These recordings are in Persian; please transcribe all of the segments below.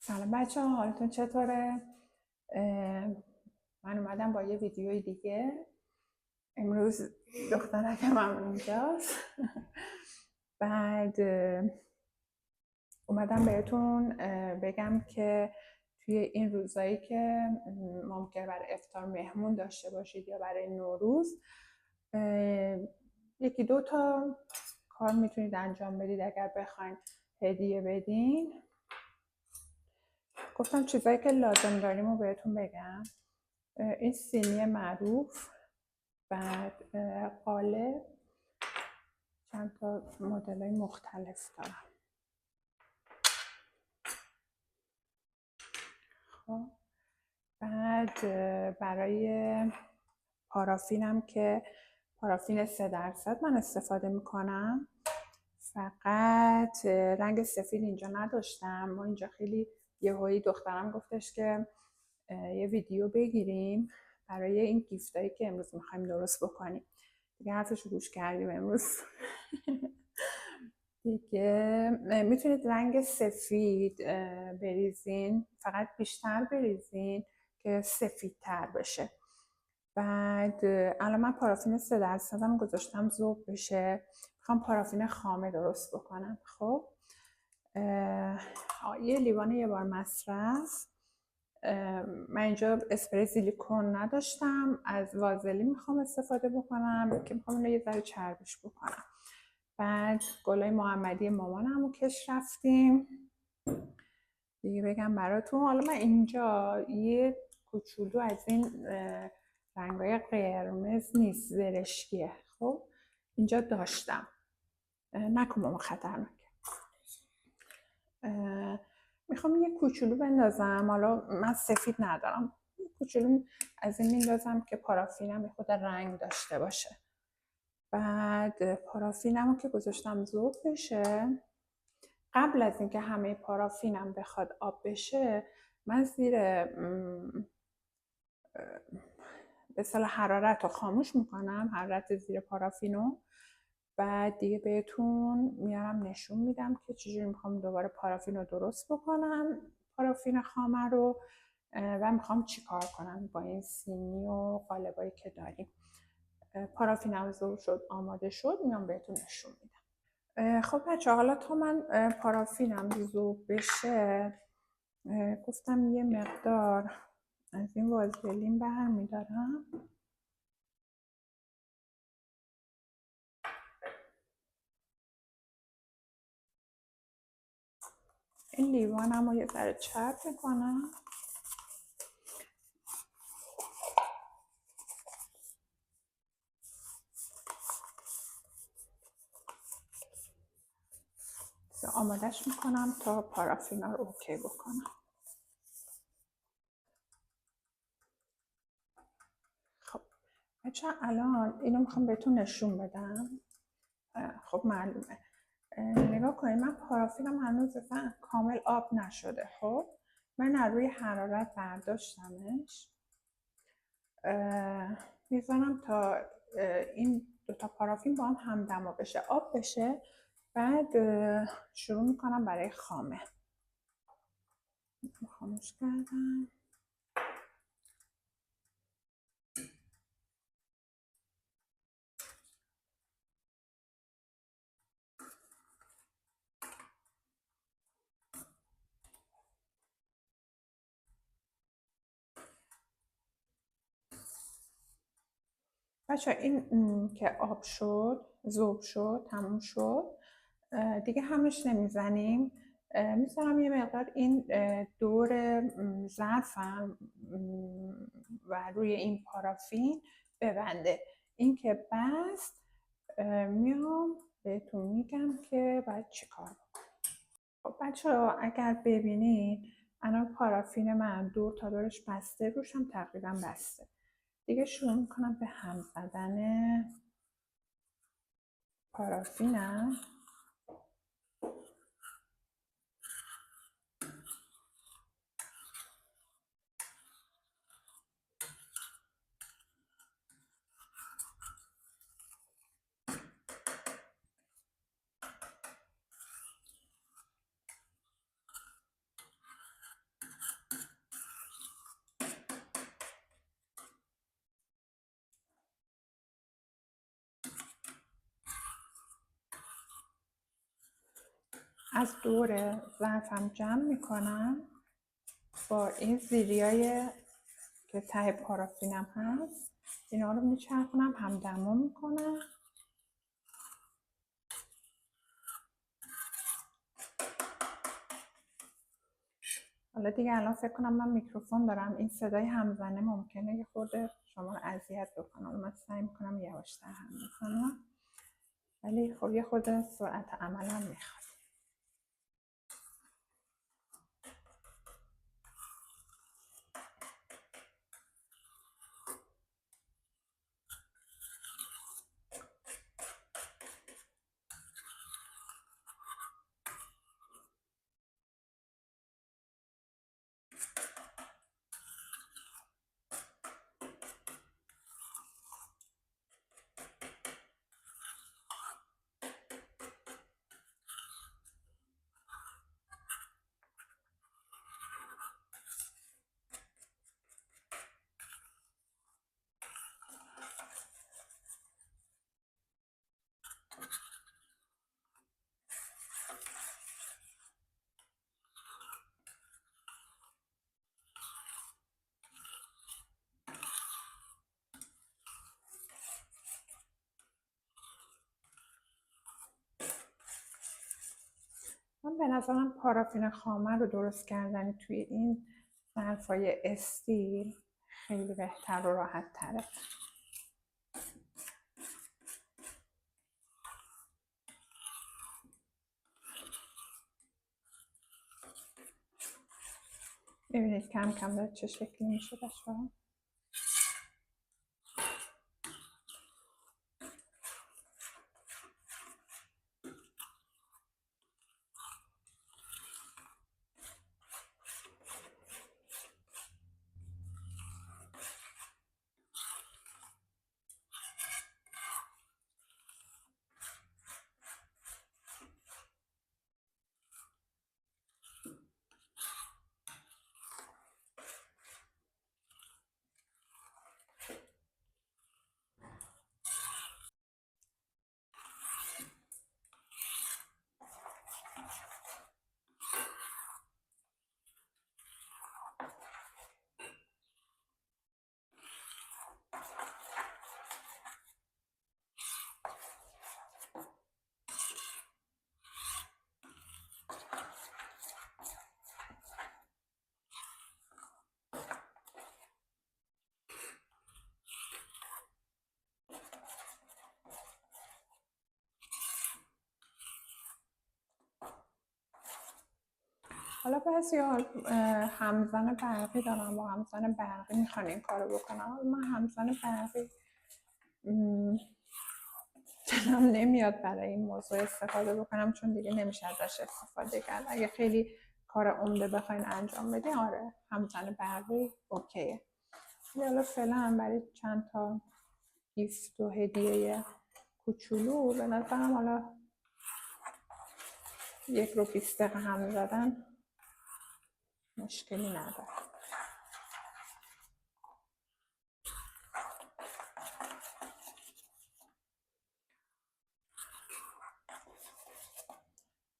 سلام بچه ها، حالتون چطوره؟ من اومدم با یه ویدیوی دیگه. امروز دخترکم هم اونجاست. بعد اومدم بهتون بگم که توی این روزایی که ممکنه برای افطار مهمون داشته باشید یا برای نوروز، یکی دو تا کار میتونید انجام بدید اگر بخواید هدیه بدین. گفتم چیزایی که لازم داریم رو بهتون بگم. این سینی معروف، بعد قالب، چند تا مدل‌های مختلف دارم. خب بعد برای پارافینم که پارافین 3% من استفاده میکنم. فقط رنگ سفید اینجا نداشتم. ما اینجا خیلی یهویی دخترم گفتش که یه ویدیو بگیریم برای این گیفتایی که امروز میخوایم درست بکنیم. دیگه حرفشو گوش کردیم امروز. دیگه میتونید رنگ سفید بریزین، فقط بیشتر بریزین که سفیدتر بشه. بعد الان من پارافین 3% گذاشتم ذوب بشه. میخوام پارافین خامه درست بکنم. خب یه لیوان یه بار مصرف. من اینجا اسپری سیلیکون نداشتم، از وازلین میخوام استفاده بکنم که میخوام اینو یه ذره چربش بکنم. بعد گلای محمدی مامانم رو کش رفتیم دیگه بگم براتون. حالا من اینجا یه کوچولو از این رنگای قرمز نیست، زرشکیه. خب اینجا داشتم، نکن ماما خطرناک. میخوام یه کوچولو بندازم. حالا من سفید ندارم، یه کوچولو از این میندازم که پارافینم یه خود رنگ داشته باشه. بعد پارافینم رو که گذاشتم ذوب بشه، قبل از اینکه همه پارافینم بخواد آب بشه، من زیر به اصطلاح حرارت رو خاموش میکنم، حرارت زیر پارافینو. بعد دیگه بهتون میارم نشون میدم که چجوری میخوام دوباره پارافین رو درست بکنم، پارافین خامه رو، و میخوام چی کار کنم با این سینی و قالبایی که داریم. پارافینم ذوب شد، آماده شد، میام بهتون نشون میدم. خب بچه حالا تا من پارافینم ذوب بشه، گفتم یه مقدار از این وازلین برمیدارم. این لیوانم رو یه ذره چرب میکنم. آمادش میکنم تا پارافینا رو اوکی بکنم. خب بچه الان اینو میخوام بهتون نشون بدم. خب معلومه، نگاه کنید من پارافینم هنوز اصلا کامل آب نشده. خب من از روی حرارت برداشتمش، میذارم تا این دوتا پارافین با هم همدما بشه، آب بشه. بعد شروع میکنم برای خامه. خاموش کردم. بچه این که آب شد، ذوب شد، تموم شد، دیگه همش نمیزنیم. میذارم یه مقدار این دور ظرفم و روی این پارافین ببنده. این که بست، میام بهتون میگم که باید چی کار بکنم. خب بچه ها اگر ببینید الان پارافین من دور تا دورش بسته، روشم تقریبا بسته. دیگه شروع میکنم به هم زدن پارافینم. از دور ظرفم جمع میکنم با این زیریای که ته پارافینم هست، اینا رو میچرخونم، همدم میکنم. حالا دیگه الان فکر کنم من میکروفون دارم، این صدای همزنه ممکنه یه خورده شما رو اذیت بکنم. من سعی میکنم یواشتر هم میکنم، ولی خب یه خورده سرعت عملم میخواد. من به نظرم پارافین خامه رو درست کردن توی این ظرفای استیل خیلی بهتر و راحت تره. ببینید کم کم داره چه شکلی میشه بچه‌ها. حالا بعضی‌ها همزن برقی دارن، با همزن برقی میخوان این کارو بکنن. من همزن برقی دلم نمیاد برای این موضوع استفاده بکنم، چون دیگه نمیشه ازش استفاده کرد. اگه خیلی کار عمده بخواین انجام بدین، آره همزن برقی اوکیه. حالا فعلا برای چند تا گیفت و هدیه کوچولو به نظرم حالا 1 رو 20 دقیقه هم زدن مشکلی نداره.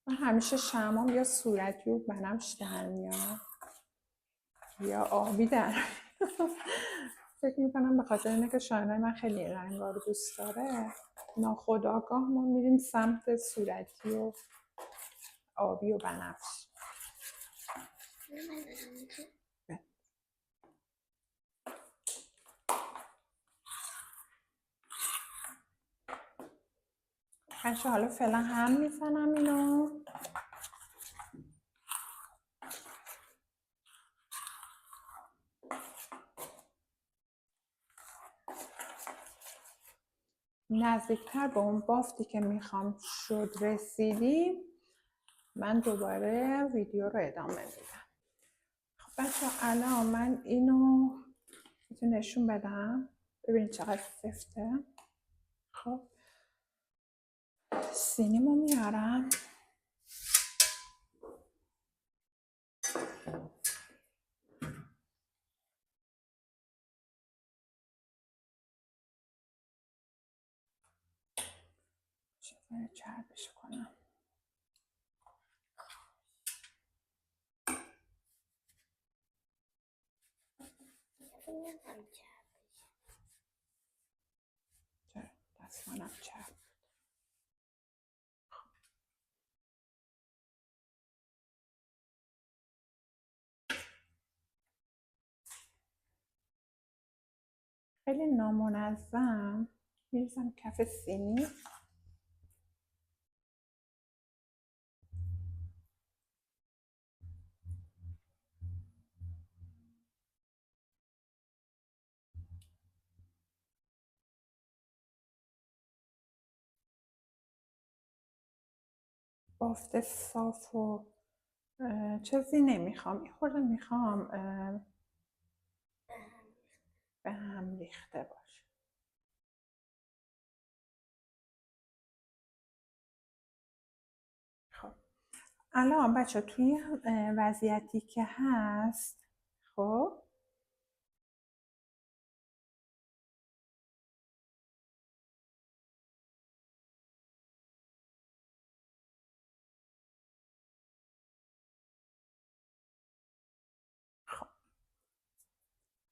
من همیشه شمعام یا صورتی و بنفش در میاد یا آبی در میاد. فکر میکنم به خاطر اینه که شاهنای من خیلی رنگا رو دوست داره، ناخودآگاه ما میریم سمت صورتی و آبی و بنفش. بچه حالا فعلا هم میزنم اینو. نزدیکتر به اون بافتی که میخوام شد رسیدیم، من دوباره ویدیو رو ادامه میدم. خب بچه الان من اینو نشون بدم، ببینید چقدر سفته. خب سینیمو میارم، چربش کنم. چرا دستمانم چرب. خیلی نامنظم میریزم کف سینی. بافت صاف و چیزی نمیخوام، این خورده میخوام به هم ریخته باشه. خب الان بچه توی وضعیتی که هست، خب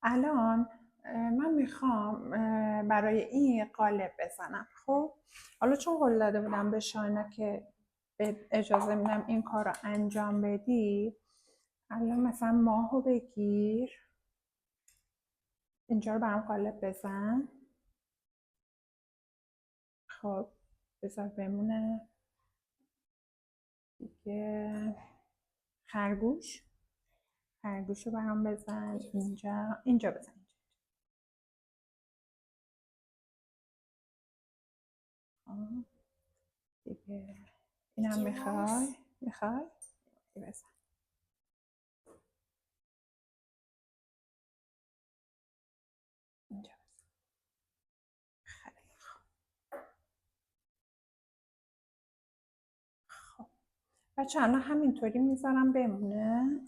الان من میخوام برای این قالب بزنم. خب حالا چون قول داده بودم به شاینا که اجازه میدم این کار رو انجام بدی، الان مثلا ماهو بگیر، اینجا رو برام قالب بزن. خب بذار بمونه دیگه. خرگوش رو برام بزن اینجا بزن. دیگه اینم میخوای بزن اینجا بزن. خیلی خب بچه الان همینطوری میذارم بمونه.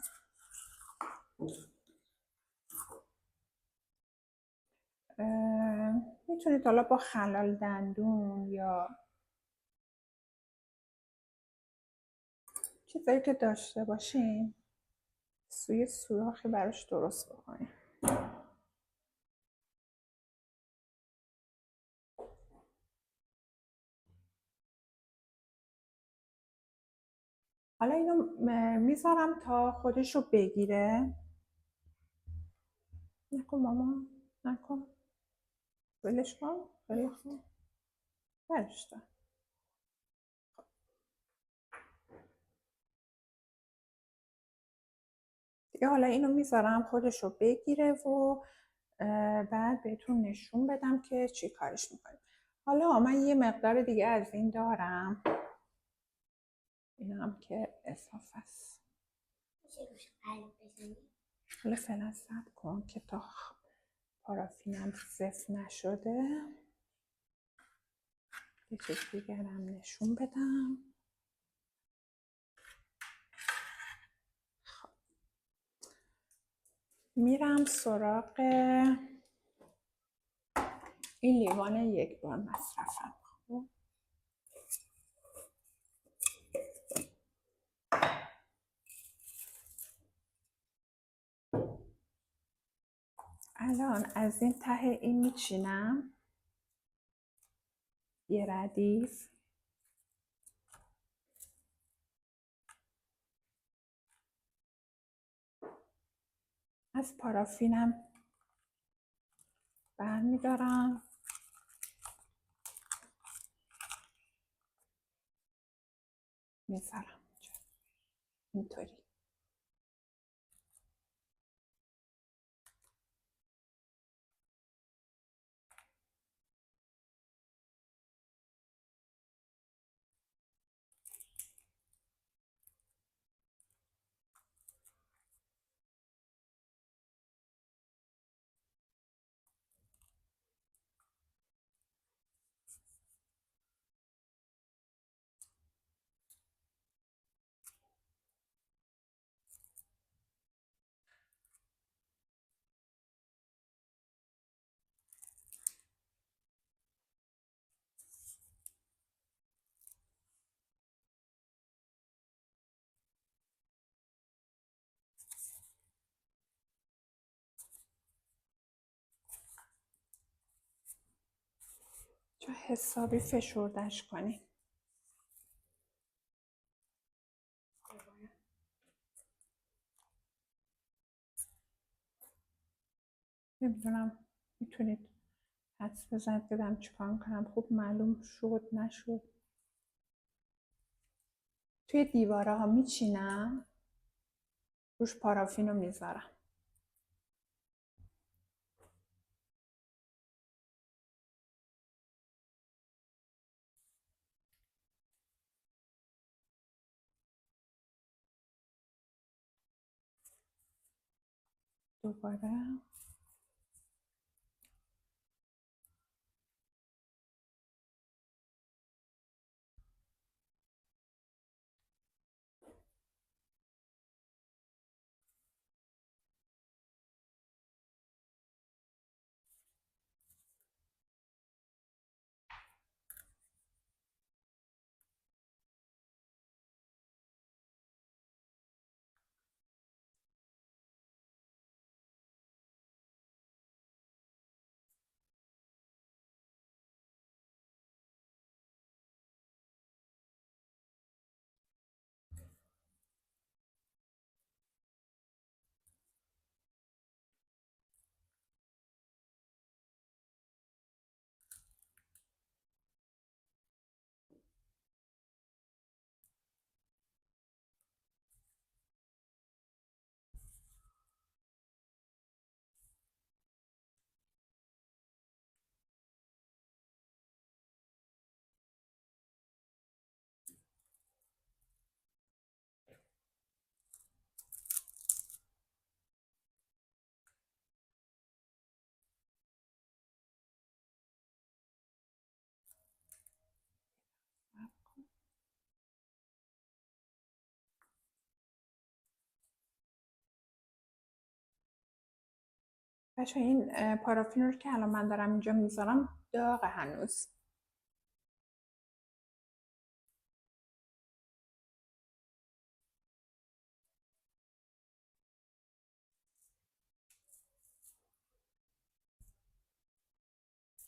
میتونید حالا با خلال دندون یا چیزایی که داشته باشین سوی سوراخی براش درست بکنین. حالا اینو میذارم تا خودشو بگیره. نکن ماما، نکن، ولش کن، خیلی خوب، برش دار. دیگه حالا اینو میذارم خودشو بگیره و بعد بهتون نشون بدم که چی کارش میکنیم. حالا من یه مقدار دیگه از این دارم، اینم که اضافه است. حالا فعلا صبر کن که تا پارافینم صفر نشده یه چیز دیگرم نشون بدم. خب میرم سراغ این لیوان یک بار مصرفم. خب الان از این ته این میچینم یه ردیف. از پارافینم برمیدارم، میذارم اینطوری. چون حسابی فشردش کنیم. نمیدونم میتونید حدس بزنید بدم چیکار میکنم. خوب معلوم شد نشد. توی دیواره ها میچینم، روش پارافین رو میذارم. دوباره بچه این پارافین رو که الان من دارم اینجا میذارم داغه هنوز.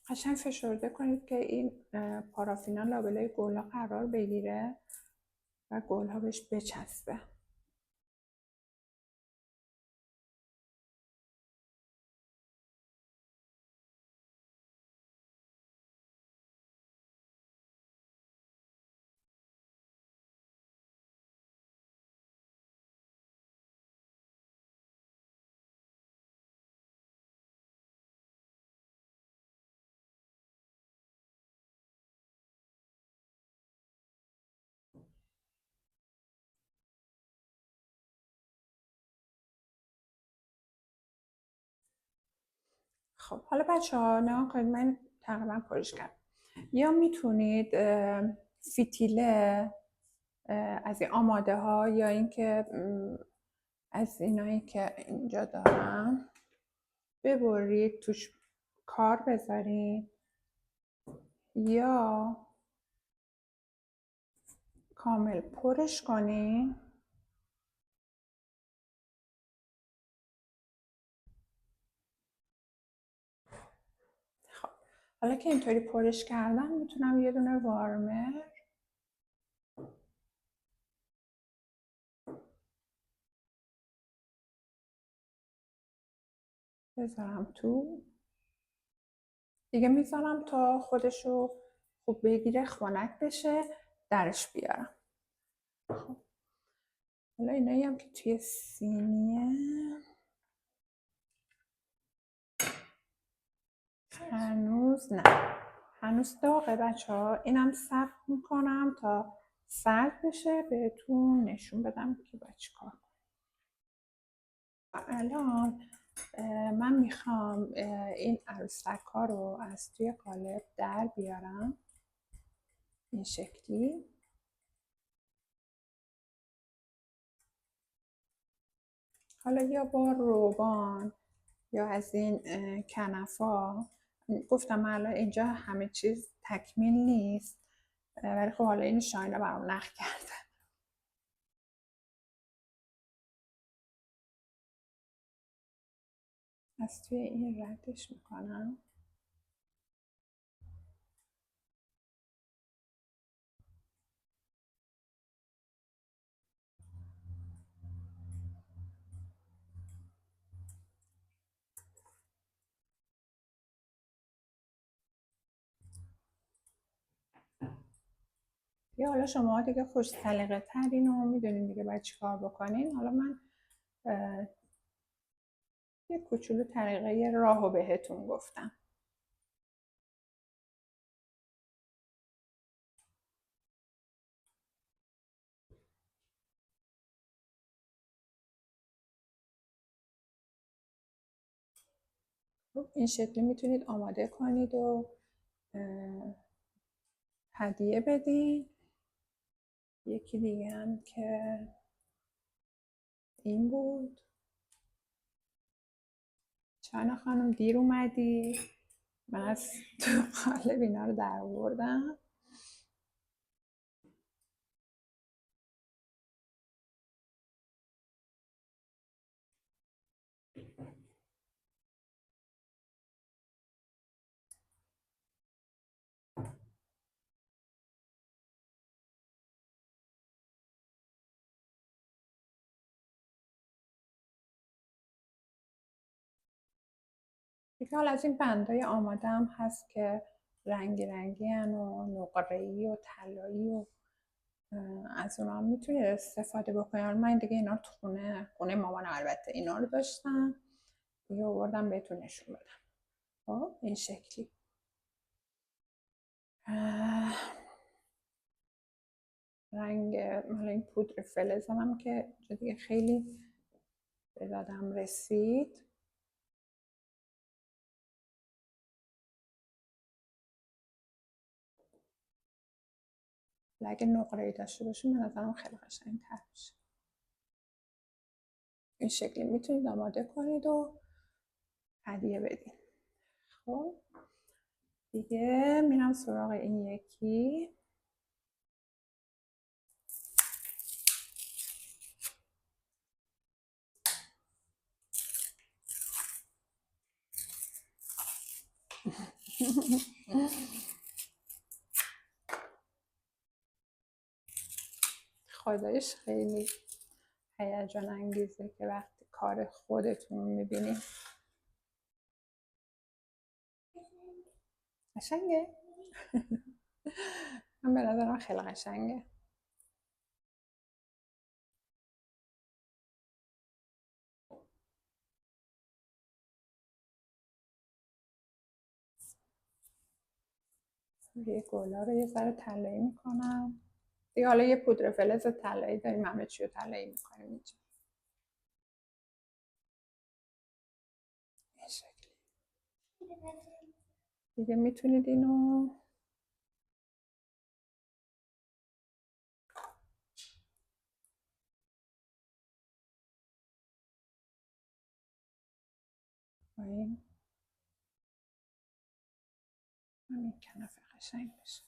قشنگ فشرده کنید که این پارافینا لابلای گلا قرار بگیره و گلها بهش بچسبه. خب حالا بچه ها نگاه کنید، من تقریبا پرش کردم. یا میتونید فیتیله از این آماده ها یا اینکه از اینایی که اینجا دارم ببرید توش کار بذارید، یا کامل پرش کنید. خب حالا که اینطوری پرش کردم میتونم یه دونه وارمر بذارم تو دیگه. میذارم تا خودشو خوب بگیره، خنک بشه، درش بیارم. خب حالا اینایی هم که توی سینیه هنوز نه، هنوز داغه بچه ها. اینم صبر میکنم تا سرد بشه بهتون نشون بدم که باید چی کار کنم. الان من میخوام این عروسک ها رو از توی قالب در بیارم این شکلی. حالا یا با روغن یا از این کنفا. گفتم الان اینجا همه چیز تکمیل نیست، ولی خب حالا این شاینه برام نخ کرده. از توی این ردش میکنم. یا حالا شما دیگه خوش سلیقه ترین و میدونین دیگه باید چی کار بکنین. حالا من یه کوچولو طریقه راهو بهتون گفتم. خب این شکلی میتونید آماده کنید و هدیه بدین. یکی دیگه هم که این بود. چانا خانم دیر اومدی، من از تو قالب اینا رو در آوردم. دیگه حالا از این بندای آماده هم هست که رنگی رنگی هن و نقره‌ای و طلایی و از اونا هم میتونید استفاده بکنید. من دیگه اینا رو تو خونه مامانم البته اینا رو داشتم دیگه آوردم بهتون نشون بدم. خب این شکلی رنگ حالا این پودر فلزم هم که دیگه خیلی به دادم رسید. اگه نقره‌ای داشته باشیم به نظرم خیلی قشنگ‌تر میشه. این شکلی میتونید آماده کنید و هدیه بدین. خب دیگه میرم سراغ این یکی. خدایش خیلی هیجان انگیزه که وقتی کار خودتون میبینید. قشنگه؟ من به نظرم خیلی قشنگه. یه گلا رو یه ذره طلایی میکنم دیگه. حالا یه پودر فلز طلایی داریم، همه چی رو طلایی میکنیم اینجا. این شکلی دیگه میتونید اینو این همین کنف قشنگ بشه.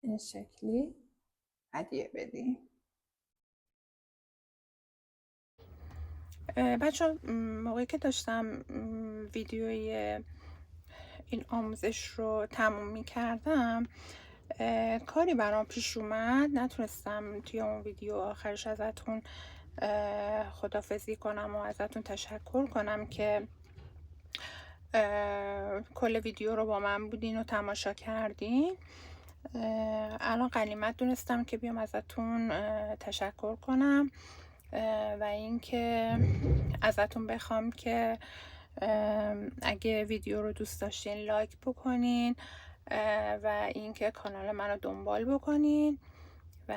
این شکلی هدیه بدیم. بچه موقعی که داشتم ویدیوی این آموزش رو تموم می کردم کاری برام پیش اومد، نتونستم توی اون ویدیو آخرش ازتون خداحافظی کنم و ازتون تشکر کنم که کل ویدیو رو با من بودین و تماشا کردین. الان غنیمت دونستم که بیام ازتون تشکر کنم و اینکه ازتون بخوام که اگه ویدیو رو دوست داشتین لایک بکنین و اینکه کانال منو دنبال بکنین و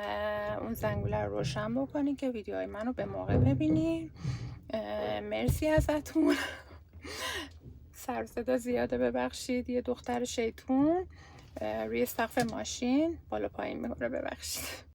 اون زنگوله رو روشن بکنین که ویدیوهای منو به موقع ببینین. مرسی ازتون. سر صدا زیاده، ببخشید. یه دختر شیطون روی سقف ماشین بالا پایین میکنه، ببخشید.